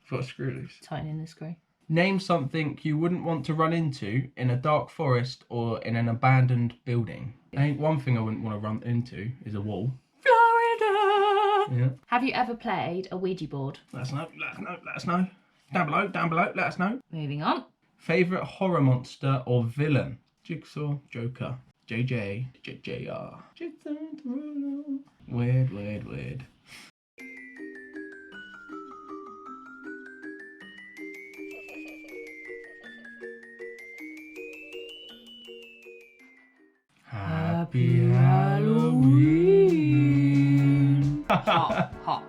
Got a screw loose. Tightening the screw. Name something you wouldn't want to run into in a dark forest or in an abandoned building. I think one thing I wouldn't want to run into is a wall. Florida! Yeah. Have you ever played a Ouija board? Let us know. Down below, let us know. Moving on. Favourite horror monster or villain? Jigsaw, Joker, JJ, JJR. Jigsaw, weird. Happy Halloween! Hot.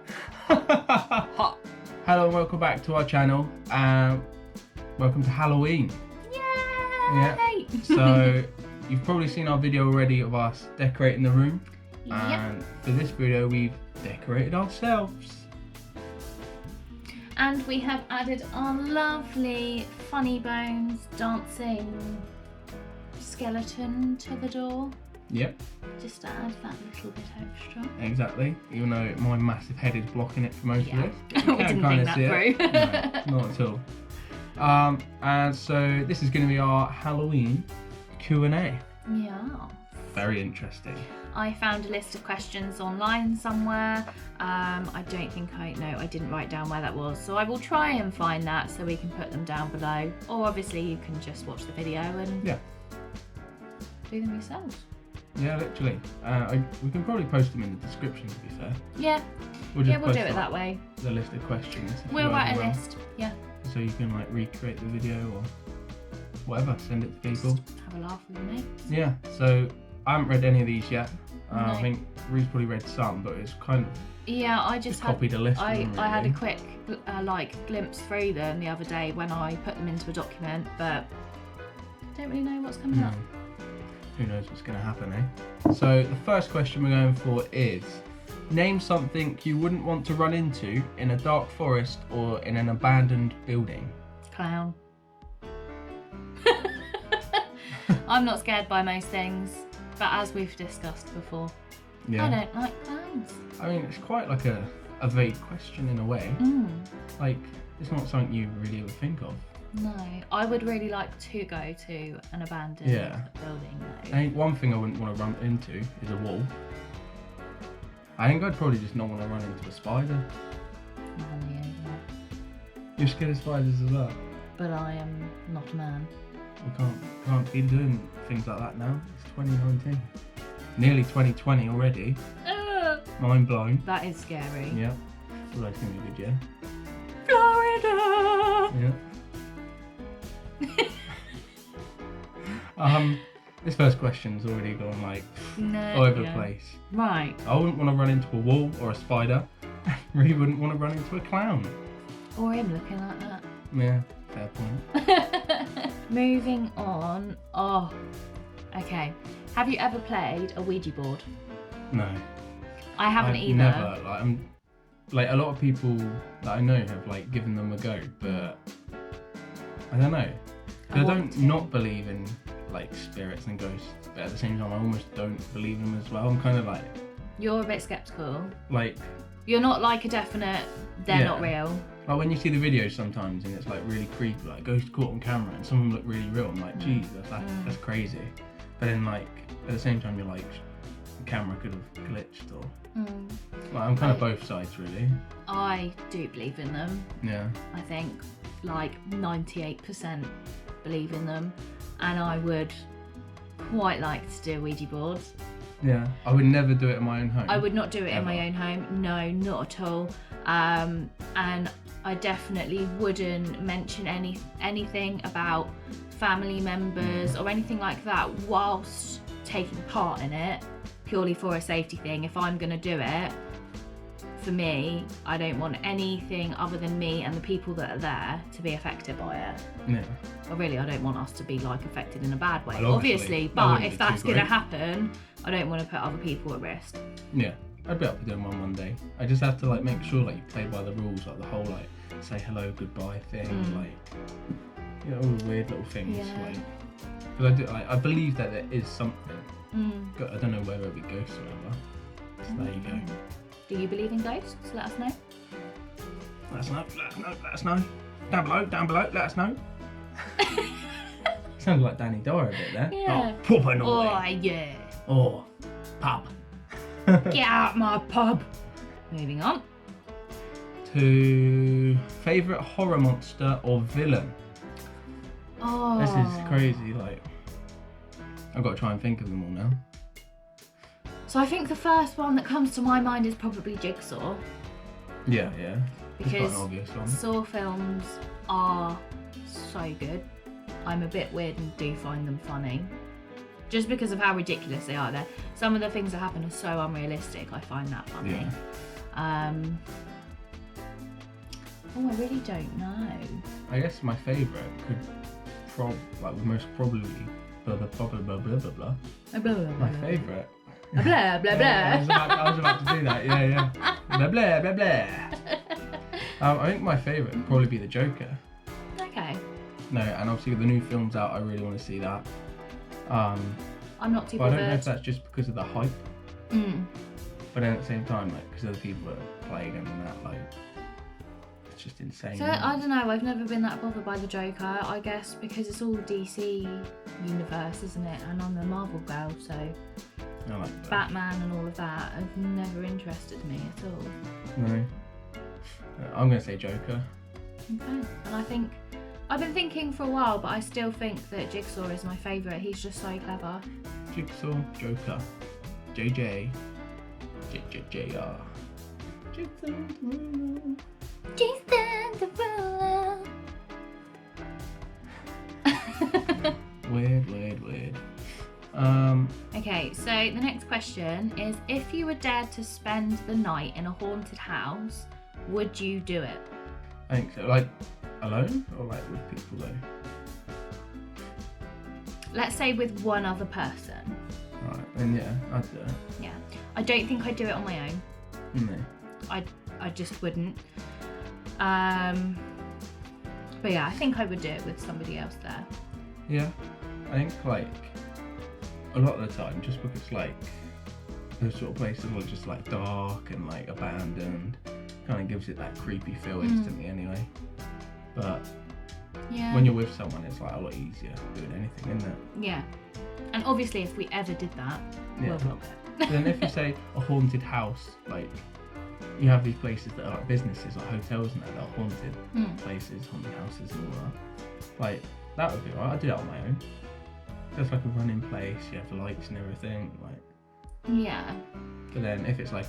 Hello and welcome back to our channel. Welcome to Halloween. Yay! Yeah. So you've probably seen our video already of us decorating the room. Yep. And for this video we've decorated ourselves. And we have added our lovely Funny Bones dancing skeleton to the door. Yep. Just to add that little bit extra. Exactly. Even though my massive head is blocking it for most of this. We didn't think that through. No, not at all. And so this is going to be our Halloween Q&A. Yeah. Very interesting. I found a list of questions online somewhere. I don't think I didn't write down where that was. So I will try and find that so we can put them down below. Or obviously you can just watch the video and do them yourselves. Yeah, literally. We can probably post them in the description, to be fair. Yeah. We'll We'll do it that way. The list of questions. We'll write a list. Yeah. So you can like recreate the video or whatever, send it to people. Just have a laugh with your mates. Yeah, so I haven't read any of these yet. No. I think Rhi's probably read some, but it's kind of Yeah, I just had, copied a list. I of them, had a really. quick glimpse through them the other day when I put them into a document, but don't really know what's coming up. Who knows what's going to happen, eh? So the first question we're going for is, name something you wouldn't want to run into in a dark forest or in an abandoned building. Clown. I'm not scared by most things, but as we've discussed before, Yeah. I don't like clowns. I mean, it's quite like a vague question in a way. Like, it's not something you really ever think of. No, I would really like to go to an abandoned building I though. think one thing I wouldn't want to run into is a wall. I think I'd probably just not want to run into a spider. Man, You're scared of spiders as well? but I am not a man. We can't be doing things like that now. It's 2019. Nearly 2020 already. Mind blown. That is scary. Yeah. Well, that's going to be a good year. Florida! Yeah. This first question's already gone like all over the place. Right. I wouldn't want to run into a wall or a spider. Really wouldn't want to run into a clown. Or him looking like that. Yeah, fair point. Moving on. Oh, okay. Have you ever played a Ouija board? No. I haven't I've either. Never. Like a lot of people that I know have like given them a go, but I don't know. I don't not believe in like spirits and ghosts, but at the same time I almost don't believe in them as well. I'm kind of like. You're a bit skeptical. Like. You're not like a definite. They're not real. Like when you see the videos sometimes and it's like really creepy, like ghost caught on camera, and some of them look really real. I'm like, geez, that's crazy. But then like at the same time you're like, the camera could have glitched or. Like, I'm kind of both sides really. I do believe in them. Yeah. I think like 98% believe in them, and I would quite like to do a Ouija board. Yeah, I would never do it in my own home. I would not do it in Ever. my own home. No, not at all. And I definitely wouldn't mention anything about family members or anything like that whilst taking part in it, purely for a safety thing. If I'm going to do it, for me, I don't want anything other than me and the people that are there to be affected by it. Yeah. Well, really, I don't want us to be like affected in a bad way, Well, obviously. that But wouldn't if be that's too going to great. happen, I don't want to put other people at risk. Yeah, I'd be up for doing one day. I just have to like make sure like you play by the rules, like the whole like say hello, goodbye thing, like all the weird little things. Yeah. Like, because I believe that there is something. But I don't know whether it be ghosts or whatever. So there you go. Do you believe in ghosts? Let us know. Let us know. Down below, let us know. Sounded like Danny Dyer a bit there. Yeah. Oh, proper naughty. Oh, yeah. Oh, pub. Get out my pub. Moving on. To favourite horror monster or villain. Oh. This is crazy, like, I've got to try and think of them all now. So I think the first one that comes to my mind is probably Jigsaw. Yeah. It's quite Because an obvious one. Saw films are so good. I'm a bit weird and do find them funny. Just because of how ridiculous they are. Some of the things that happen are so unrealistic, I find that funny. Yeah. I really don't know. I guess my favourite would most probably blah. My favourite. Blah, blah, blah. I was about to do that, yeah. Blah. I think my favourite would probably be the Joker. Okay. No, and obviously with the new films out, I really want to see that. I'm not too But I bothered. don't know if that's just because of the hype. Mm. But then at the same time, like, because of the people that are playing him and that, like, it's just insane. So I don't know, I've never been that bothered by the Joker, I guess because it's all DC universe, isn't it? And I'm a Marvel girl, so I like that. Batman and all of that have never interested me at all. No. I'm going to say Joker. Okay. And I think I've been thinking for a while, but I still think that Jigsaw is my favourite. He's just so clever. Jigsaw, Joker, JJ, JR. Jigsaw, Jason Derulo. Weird. Okay, so the next question is, if you were dared to spend the night in a haunted house, would you do it? I think so. Like, alone or like with people though? Let's say with one other person. Right, then yeah, I'd do it. Yeah. I don't think I'd do it on my own. No. I just wouldn't. But yeah, I think I would do it with somebody else there. Yeah, I think like a lot of the time, just because like those sort of places are just like dark and like abandoned, kind of gives it that creepy feel instantly anyway. But Yeah. when you're with someone, it's like a lot easier doing anything, isn't it? Yeah. And obviously, if we ever did that, Yeah. we'll vlog it. But then if you say a haunted house, like you have these places that are like businesses, like hotels and that are haunted places, haunted houses and all that. Like that would be alright. I'd do that on my own. Just like a running place, you have the lights and everything. Like, Yeah. but then if it's like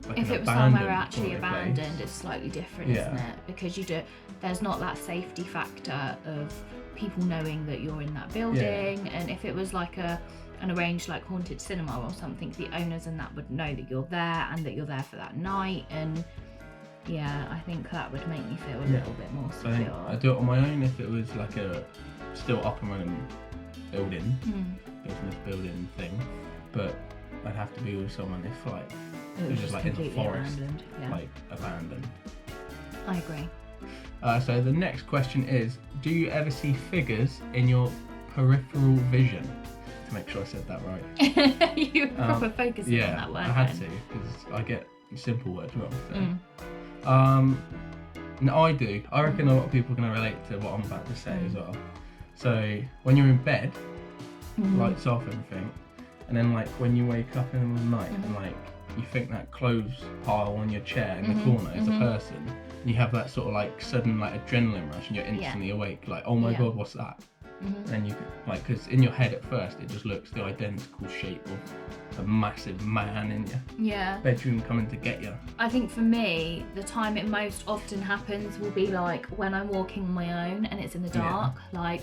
If an it was somewhere abandoned actually haunted place, abandoned, it's slightly different, Yeah. isn't it? Because there's not that safety factor of people knowing that you're in that building. And if it was like an arranged like haunted cinema or something, the owners and that would know that you're there and that you're there for that night. And yeah, I think that would make me feel a little bit more So I think secure. I'd do it on my own if it was like a still up and running building, business building thing. But I'd have to be with someone if like It was just like in the completely forest, abandoned. Yeah, like abandoned. I agree. So the next question is, do you ever see figures in your peripheral vision? To make sure I said that right. You were proper focusing on that word. I had then. to because I get simple words wrong. So. Mm. No, I do. I reckon a lot of people are going to relate to what I'm about to say as well. So when you're in bed, lights off everything, and then like when you wake up in the night and like you think that clothes pile on your chair in the corner is a person, and you have that sort of like sudden like adrenaline rush and you're instantly awake, like oh my god, what's that? And you like, because in your head at first it just looks the identical shape of a massive man in your bedroom coming to get you. I think for me, the time it most often happens will be like when I'm walking on my own and it's in the dark. Like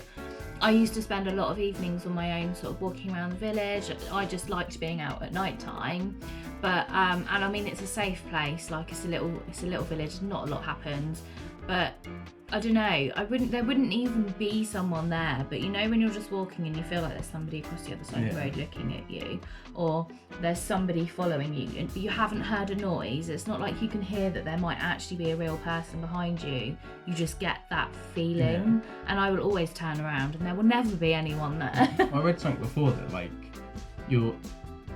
I used to spend a lot of evenings on my own, sort of walking around the village. I just liked being out at night time. But and I mean it's a safe place. Like it's a little village. Not a lot happens. But I don't know. There wouldn't even be someone there. But you know when you're just walking and you feel like there's somebody across the other side of the road looking at you, or there's somebody following you, and you haven't heard a noise. It's not like you can hear that there might actually be a real person behind you. You just get that feeling, and I will always turn around, and there will never be anyone there. I read something before that like your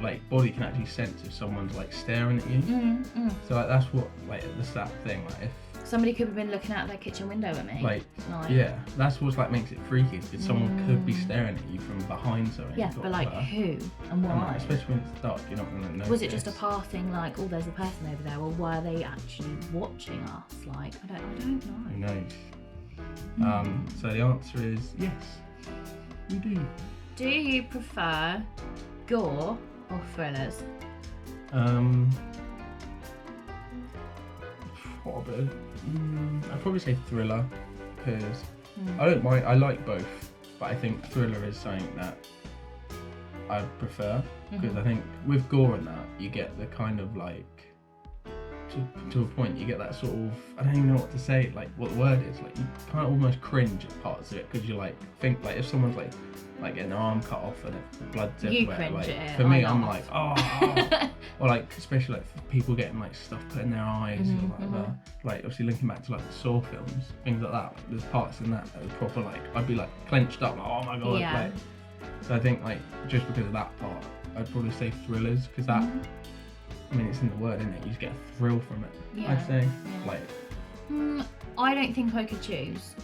like body can actually sense if someone's like staring at you. So like that's what like the that thing. Like if Somebody could have been looking out their kitchen window at me. Like, Like, yeah, that's what's like makes it freaky, because someone could be staring at you from behind something. Yeah, you've got but like her. who and And, like, why? especially when it's dark, you're not going to notice. Was it just a passing, like, oh, there's a person over there, or were they actually watching us? Like, I don't Who know. knows? So the answer is yes, we do. Do you prefer gore or thrillers? I'd probably say thriller, because I don't mind. I like both, but I think thriller is something that I prefer, because I think with gore and that you get the kind of like to a point, you get that sort of, I don't even know what to say, like what the word is, like you kind of almost cringe at parts of it, because you like think like if someone's like getting their arm cut off and the blood's everywhere, cringe like at it, for me I'm I'm like or like especially like people getting like stuff put in their eyes or like that. Like obviously linking back to like the Saw films, things like that, like, there's parts in that are proper like I'd be like clenched up like oh my god. Yeah. Like, so I think like just because of that part I'd probably say thrillers, because that I mean, it's in the word, isn't it? You just get a thrill from it. Yeah, I'd say, yeah. like, I don't think I could choose.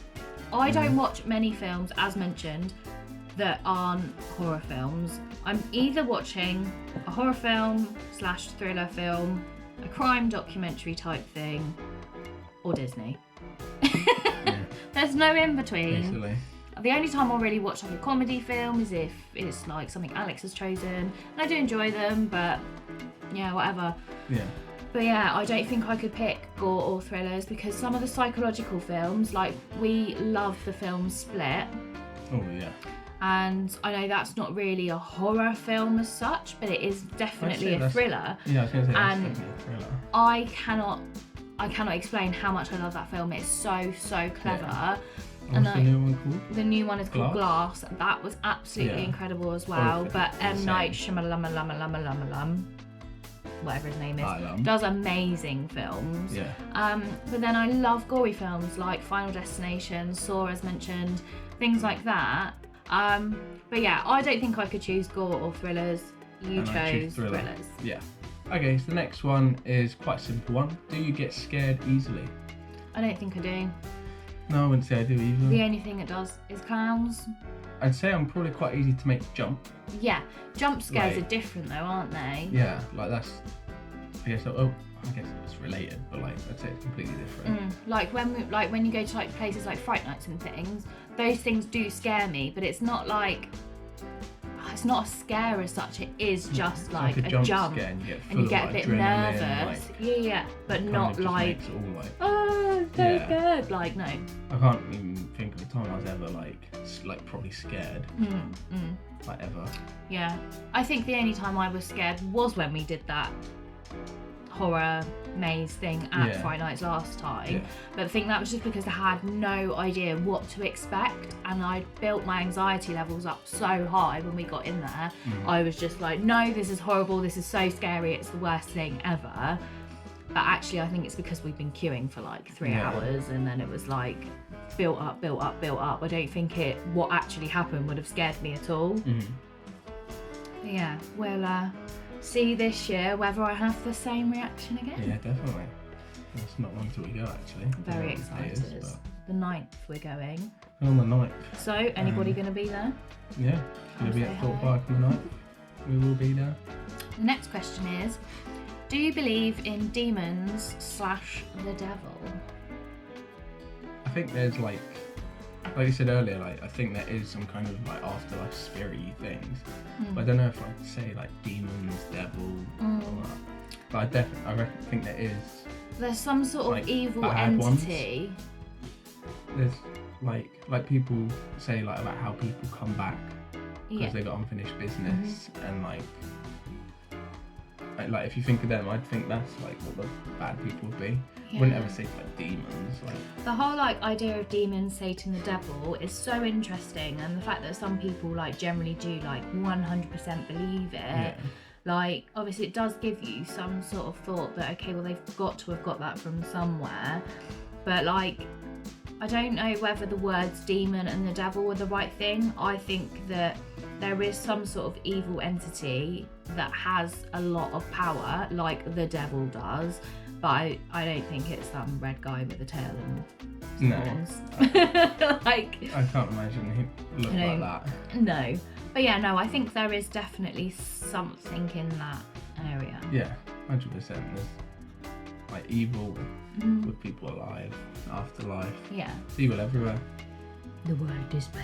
I don't watch many films, as mentioned, that aren't horror films. I'm either watching a horror film / thriller film, a crime documentary type thing, or Disney. There's no in between. basically. The only time I'll really watch like a comedy film is if it's like something Alex has chosen. And I do enjoy them, but yeah, whatever. Yeah. But yeah, I don't think I could pick gore or thrillers, because some of the psychological films, like we love the film Split, Oh yeah. and I know that's not really a horror film as such, but it is definitely a thriller. Yeah, I was gonna say that's And definitely a thriller. I cannot explain how much I love that film. It's so clever. Yeah. And What's the new one called? The new one is called Glass. That was absolutely incredible as well. Both But M. the Night same. Shyamalan, whatever his name is, Alam. does amazing films. Yeah. But then I love gory films like Final Destination, Saw as mentioned, things like that. But yeah, I don't think I could choose gore or thrillers. You And I choose chose thriller. thrillers. Yeah. Okay, so the next one is quite a simple one. Do you get scared easily? I don't think I do. No, I wouldn't say I do either. The only thing it does is clowns. I'd say I'm probably quite easy to make jump. Yeah, jump scares Like- are different though, aren't they? Yeah, like that's. I guess it's related, but like I'd say it's completely different. Like when you go to like places like Fright Nights and things, those things do scare me, but it's not like it's not a scare as such. It is just It's like a a jump, scare and you get full and you of, get a like, bit adrenaline, nervous. like, Yeah, but kind not of just like makes it all like. oh, so Yeah. scared. Like no. I can't even think of a time I was ever like probably scared, like ever. Yeah, I think the only time I was scared was when we did that horror maze thing at Yeah. Fright Nights last time. Yeah. But I think that was just because I had no idea what to expect, and I built my anxiety levels up so high when we got in there. I was just like, no, this is horrible, this is so scary, it's the worst thing ever. But actually I think it's because we've been queuing for like 3 Yeah. hours, and then it was like built up. I don't think what actually happened would have scared me at all. But yeah, we'll see this year whether I have the same reaction again. Yeah, definitely. It's not long till we go actually. Very I don't know what excited. the date is, The 9th we're going. but on the 9th. So, anybody going to be there? Yeah, gonna be say at Thought hi. Park on the 9th. We will be there. The next question is, do you believe in demons / the devil? I think there's like you said earlier, like I think there is some kind of like afterlife spirit-y things. But I don't know if I'd say like demons, devil, all that. But I think there is. There's some sort of Like, evil bad ones. entity. There's like people say like about how people come back because Yeah. they got unfinished business and like if you think of them, I'd think that's like what the bad people would be. Yeah. Wouldn't ever say like demons. Like The whole like idea of demons, Satan, the devil is so interesting, and the fact that some people like generally do like 100% believe it. yeah, Like, obviously it does give you some sort of thought that, okay, well, they've got to have got that from somewhere. But, like, I don't know whether the words demon and the devil were the right thing. I think that there is some sort of evil entity that has a lot of power, like the devil does. But I don't think it's some red guy with a tail and No. horns. Like, I can't imagine him look like that. no. But yeah, no, I think there is definitely something in that area. Yeah, 100%. There's like evil with people alive, afterlife. Yeah. There's evil everywhere. The world is bad.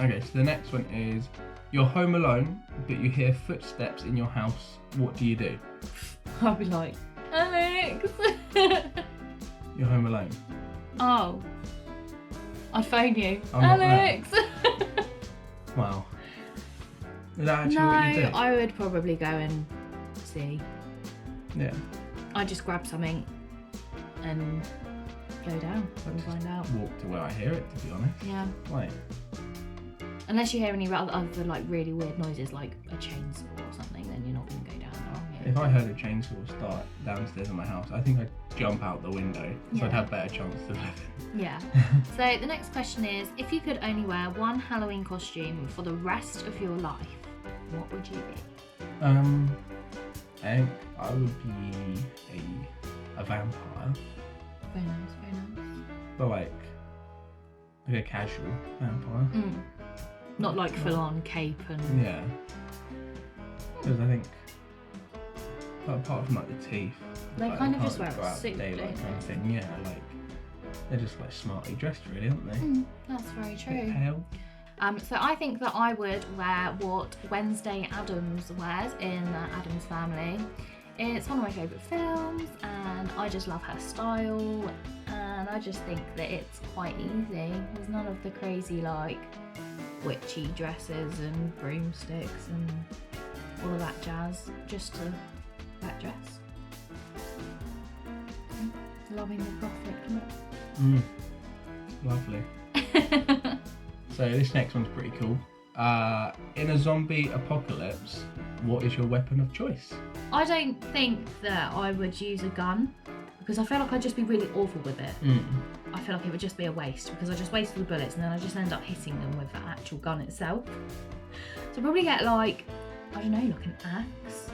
Okay, so the next one is you're home alone, but you hear footsteps in your house. What do you do? I'll be like, Alex! You're home alone. Oh. I'd phone you. I'm not Alex! Wow. Is that actually No, what you do? I would probably go and see. Yeah. I'd just grab something and go down and find out. Walk to where I hear it, to be honest. Yeah. Like, Unless you hear any other like really weird noises like a chainsaw or something, then you're not going to go down there, are you? if I heard a chainsaw start downstairs in my house, I think I'd jump out the window, so Yeah. I'd have better chance to live in. Yeah. So the next question is, if you could only wear one Halloween costume for the rest of your life, what would you be? I think I would be a vampire, Very nice, very nice. but like a casual vampire. Not like full on cape and... Yeah. Because I think, apart from like the teeth, They like, kind of can't just wear go a out suit, daylight don't kind of they? thing. Yeah, like they're just like smartly dressed, really, aren't they? That's very Bit true. pale. So I think that I would wear what Wednesday Addams wears in the Addams Family. It's one of my favourite films and I just love her style, and I just think that it's quite easy. There's none of the crazy like witchy dresses and broomsticks and all of that jazz, just a black dress. Loving the gothic Lovely. look. So this next one's pretty cool. In a zombie apocalypse, what is your weapon of choice? I don't think that I would use a gun because I feel like I'd just be really awful with it. I feel like it would just be a waste because I just waste all the bullets and then I just end up hitting them with the actual gun itself. So I'd probably get like, I don't know, like an axe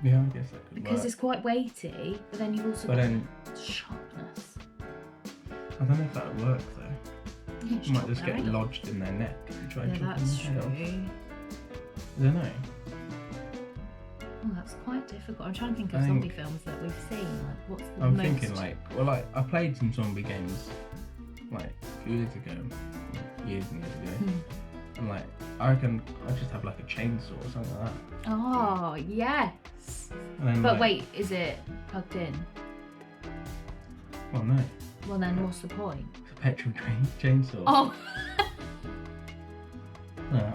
Yeah, I guess that could because work. it's quite weighty, but then you've also But got then sharpness. I don't know if that would work though. You You might just get lodged in their neck if you try Yeah, chopping that's their head off. true. I don't know. Oh, that's quite difficult. I'm trying to think I of think- zombie films that we've seen. Like, what's the I'm most... thinking like, well, like I played some zombie games like a few years ago, years and years ago, and like I reckon I just have like a chainsaw or something like that. Oh, yes. And then, But like, wait, is it plugged in? well, no, Well, then what's the point? it's a petrol chainsaw. Oh,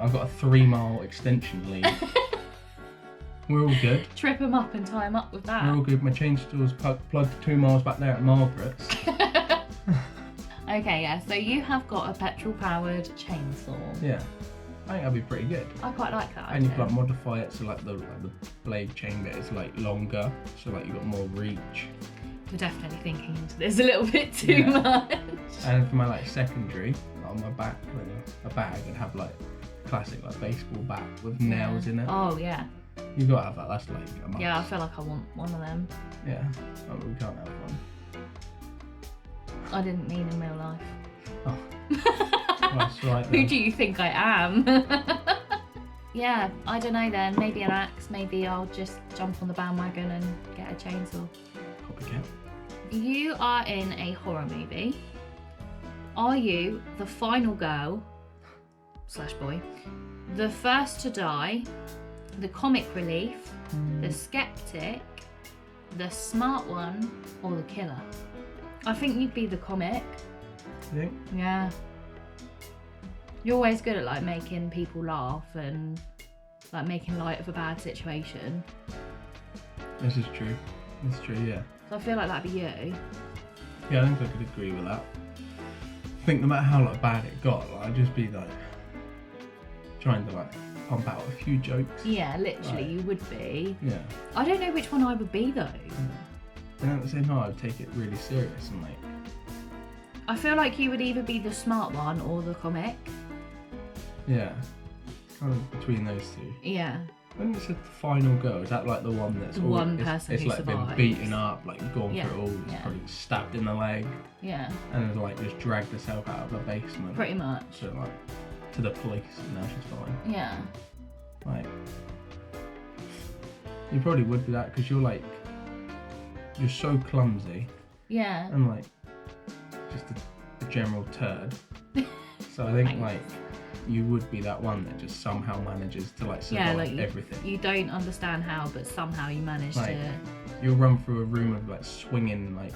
I've got a 3-mile extension lead. We're all good. trip them up and tie them up with We're that. all good. My chainsaw's plugged 2 miles back there at Margaret's. Okay, yeah, so you have got a petrol-powered chainsaw. Yeah, I think that'd be pretty good. I quite like that. And you can idea. like modify it so like the blade chain bit is like longer, so like you got more reach. We're definitely thinking into this a little bit too Yeah. much. And for my like secondary, on my back, like, a bag, I'd have like classic like baseball bat with nails in it. Oh, yeah. You gotta have that. That's like a must. Yeah, I feel like I want one of them. Yeah. Oh, we can't have one. I didn't mean in real life. Oh. That's right. Who Then. do you think I am? Yeah, I don't know then. Maybe an axe. Maybe I'll just jump on the bandwagon and get a chainsaw. Copycat. You are in a horror movie. Are you the final girl / boy, the first to die, the comic relief, the skeptic, the smart one, or the killer? I think you'd be the comic. You think? Yeah. You're always good at like making people laugh and like making light of a bad situation. This is true. It's true. Yeah. So I feel like that'd be you. Yeah, I think I could agree with that. I think no matter how like bad it got, like, I'd just be like trying to like pump out a few jokes. Yeah, literally, Right. you would be. Yeah. I don't know which one I would be though. And at the same time, I'd take it really serious and like. I feel like you would either be the smart one or the comic. Yeah. Kind of between those two. Yeah. When it's the final girl, is that like the one that's The one person it's who like survives. been beaten up, like gone Yeah, through it all, it's yeah. probably stabbed in the leg, Yeah, and has like just dragged herself out of the basement. pretty much. So like to the police, and now she's fine. Yeah. Like you probably would be that because you're so clumsy Yeah. and like just a general turd. So I think Thanks. like you would be that one that just somehow manages to like survive Yeah, like everything. you don't understand how, but somehow you manage Like, to. You'll run through a room of like swinging like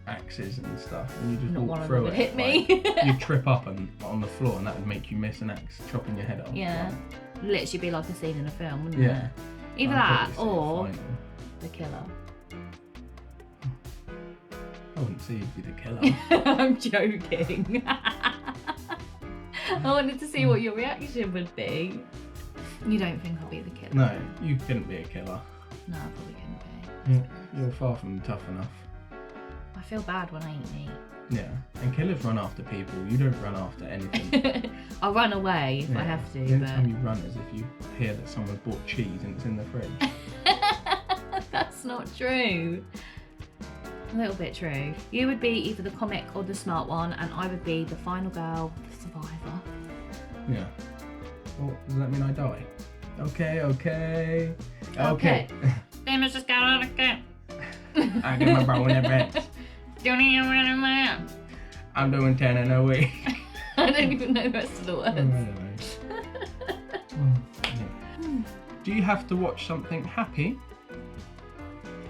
axes and stuff, and you just Not walk one of through them would it. hit me. Like, you trip up on the floor, and that would make you miss an axe chopping your head off. Yeah. Like, Literally be like a scene in a film, wouldn't yeah. it? Either I'd that probably say or final. the killer. I wouldn't say you'd be the killer. I'm joking. I wanted to see what your reaction would be. You don't think I'll be the killer? No, you couldn't be a killer. No, I probably couldn't be. You're far from tough enough. I feel bad when I eat meat. Yeah, and killers run after people. You don't run after anything. I'll run away if I Yeah. have to, The only but time you run is if you hear that someone's bought cheese and it's in the fridge. that's not true. A little bit true. You would be either the comic or the smart one, and I would be the final girl, the survivor. Yeah. Well, does that mean I die? Okay. Then let's just go on again. I get my bro in the bed. Don't even run a man. I'm doing 10 in a week. I don't even know the rest of the words. Do you have to watch something happy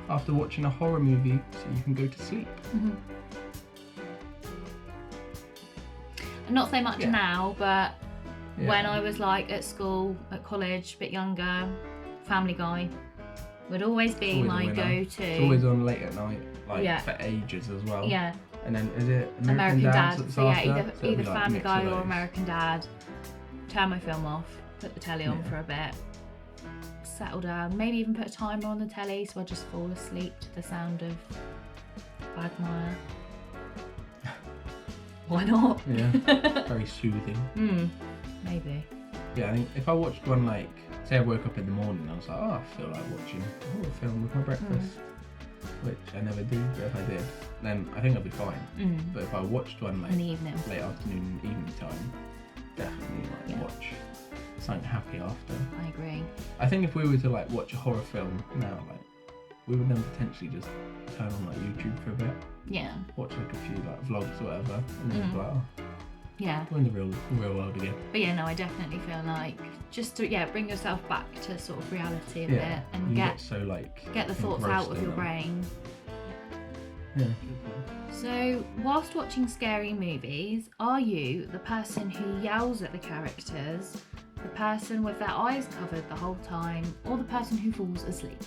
after watching a horror movie so you can go to sleep? Mhm. Not so much Yeah. now, but Yeah. when I was like at school, at college, a bit younger, Family Guy would always be always a my winner. go-to. It's always on late at night, like Yeah. for ages as well. Yeah, And then is it American Dad. that's So yeah, after? either, So it'll either be, like, Family mix of Guy or those. American Dad. Turn my film off, put the telly on Yeah. for a bit, settle down, maybe even put a timer on the telly so I just fall asleep to the sound of Quagmire. Why not? Yeah, very soothing. Maybe. Yeah, I think if I watched one like, say I woke up in the morning and I was like, oh, I feel like watching a horror film with my breakfast, which I never do, but if I did, then I think I'd be fine. But if I watched one like In the evening. late afternoon, evening time, definitely like Yeah. watch something happy after. I agree. I think if we were to like watch a horror film now, like we would then potentially just turn on like YouTube for a bit, Yeah. watch like a few like vlogs or whatever, and then be like, oh, Yeah. we're in the real world again. But yeah, no, I definitely feel like just to bring yourself back to sort of reality a Yeah, bit and you get so like the thoughts engrossed out of in your them. brain. Yeah. So, whilst watching scary movies, are you the person who yells at the characters, the person with their eyes covered the whole time, or the person who falls asleep?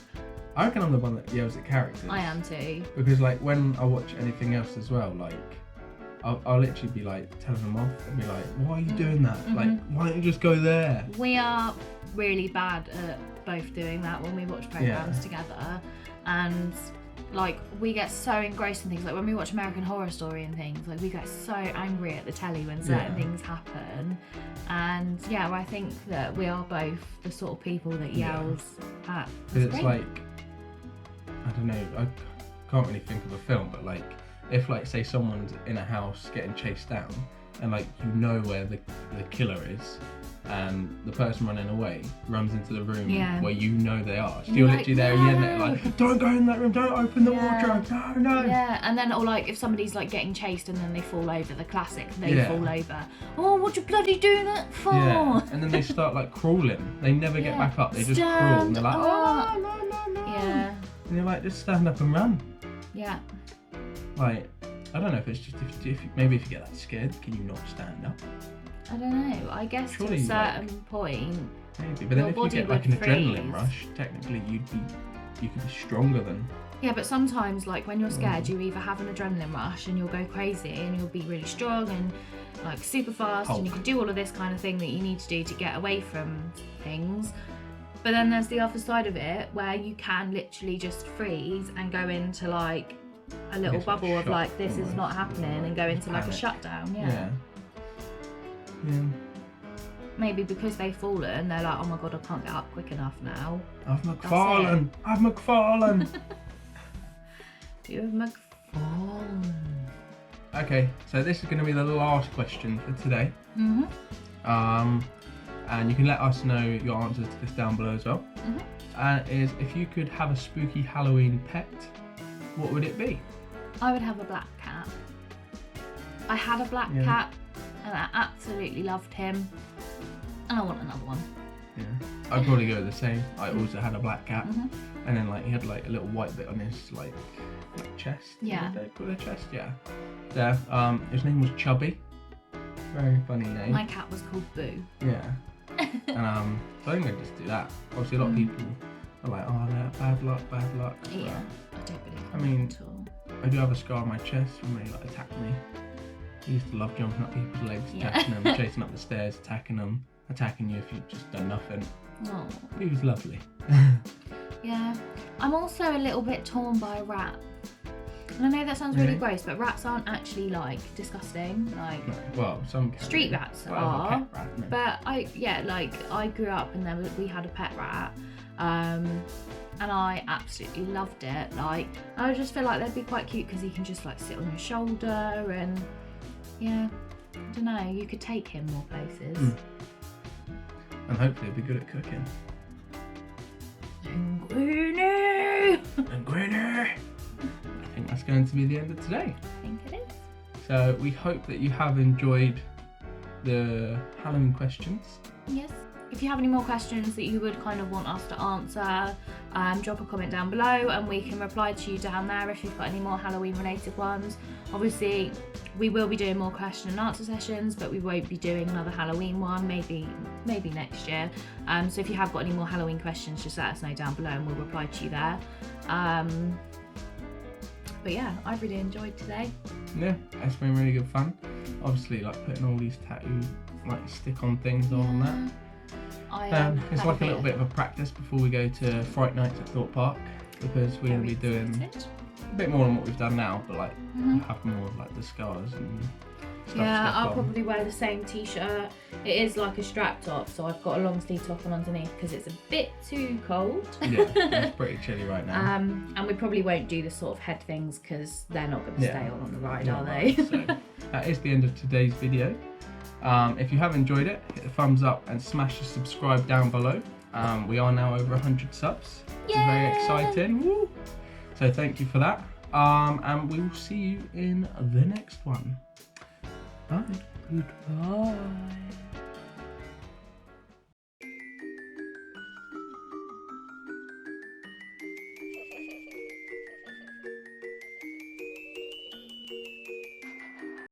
I reckon I'm the one that yells at characters. I am too. Because like when I watch anything else as well, like I'll literally be like telling them off and be like, why are you doing that? Like, why don't you just go there? We are really bad at both doing that when we watch programs together, and like we get so engrossed in things. Like when we watch American Horror Story and things, like we get so angry at the telly when certain things happen. And yeah, I think that we are both the sort of people that yells at the Because it's screen. like, I don't know, I can't really think of a film, but like if like say someone's in a house getting chased down and like you know where the killer is, and the person running away runs into the room where you know they are. You're like, literally there yelling at it, like, don't go in that room, don't open the wardrobe, no. Yeah, and then or like if somebody's like getting chased and then they fall over, the classic, they fall over. Oh, what you bloody do that for? Yeah, and then they start like crawling. They never get back up, they just crawl and they're like, oh, no. Yeah. And you're like, just stand up and run. Yeah. Like, I don't know if it's just, if maybe if you get that scared, can you not stand up? I don't know. I guess Surely, to a certain point. Maybe, but then Your if you body get like an would adrenaline freeze. rush, technically you could be stronger than. Yeah, but sometimes like when you're scared, you either have an adrenaline rush and you'll go crazy and you'll be really strong and like super fast and you can do all of this kind of thing that you need to do to get away from things. But then there's the other side of it where you can literally just freeze and go into like a little guess like bubble of shock like this is almost. not happening and go into like a Panic. shutdown. Yeah. maybe because they've fallen, they're like, oh my god, I can't get up quick enough now. I've McFarlane. I've McFarlane. You have McFarlane. Okay, so this is going to be the last question for today. And you can let us know your answers to this down below as well. And is, if you could have a spooky Halloween pet, what would it be? I would have a black cat. I had a black cat and I absolutely loved him. And I want another one. Yeah, I'd probably go the same. I also had a black cat, and then like he had like a little white bit on his like chest. Yeah. Did they call it chest? Yeah. There. His name was Chubby. Very funny name. My cat was called Boo. Yeah. And so I think I'd just do that. Obviously, a lot of people are like, oh, they're bad luck, bad luck. Yeah. I don't believe I mean, at all. I do have a scar on my chest from when he like attacked me. He used to love jumping up people's legs, attacking them, chasing up the stairs, attacking them, attacking you if you've just done nothing. Oh. He was lovely. Yeah. I'm also a little bit torn by a rat. And I know that sounds really gross, but rats aren't actually like disgusting. Like, No, well, some street rats Well, I have a are. pet rat, no. But I grew up and we had a pet rat. And I absolutely loved it. Like, I just feel like they'd be quite cute because he can just like sit on your shoulder and yeah, I don't know, you could take him more places. And hopefully he'll be good at cooking. Linguini! Linguini! I think that's going to be the end of today. I think it is. So we hope that you have enjoyed the Halloween questions. Yes. If you have any more questions that you would kind of want us to answer, drop a comment down below and we can reply to you down there if you've got any more Halloween related ones. Obviously, we will be doing more question and answer sessions, but we won't be doing another Halloween one, maybe next year. So if you have got any more Halloween questions, just let us know down below and we'll reply to you there. But yeah, I've really enjoyed today. Yeah, it's been really good fun. Obviously, like putting all these tattoo like stick-on things on and that. It's like a little bit of a practice before we go to Fright Nights at Thorpe Park, because we're going to be doing a bit more than what we've done now, but like have more of like the scars and stuff. Yeah, I'll probably wear the same t-shirt. It is like a strap top, so I've got a long sleeve top on underneath because it's a bit too cold. Yeah, it's pretty chilly right now. And we probably won't do the sort of head things because they're not going to stay on the ride, are they? So that is the end of today's video. If you have enjoyed it, hit the thumbs up and smash the subscribe down below. We are now over 100 subs, which is very exciting. Woo! So thank you for that. And we will see you in the next one. Bye. Goodbye.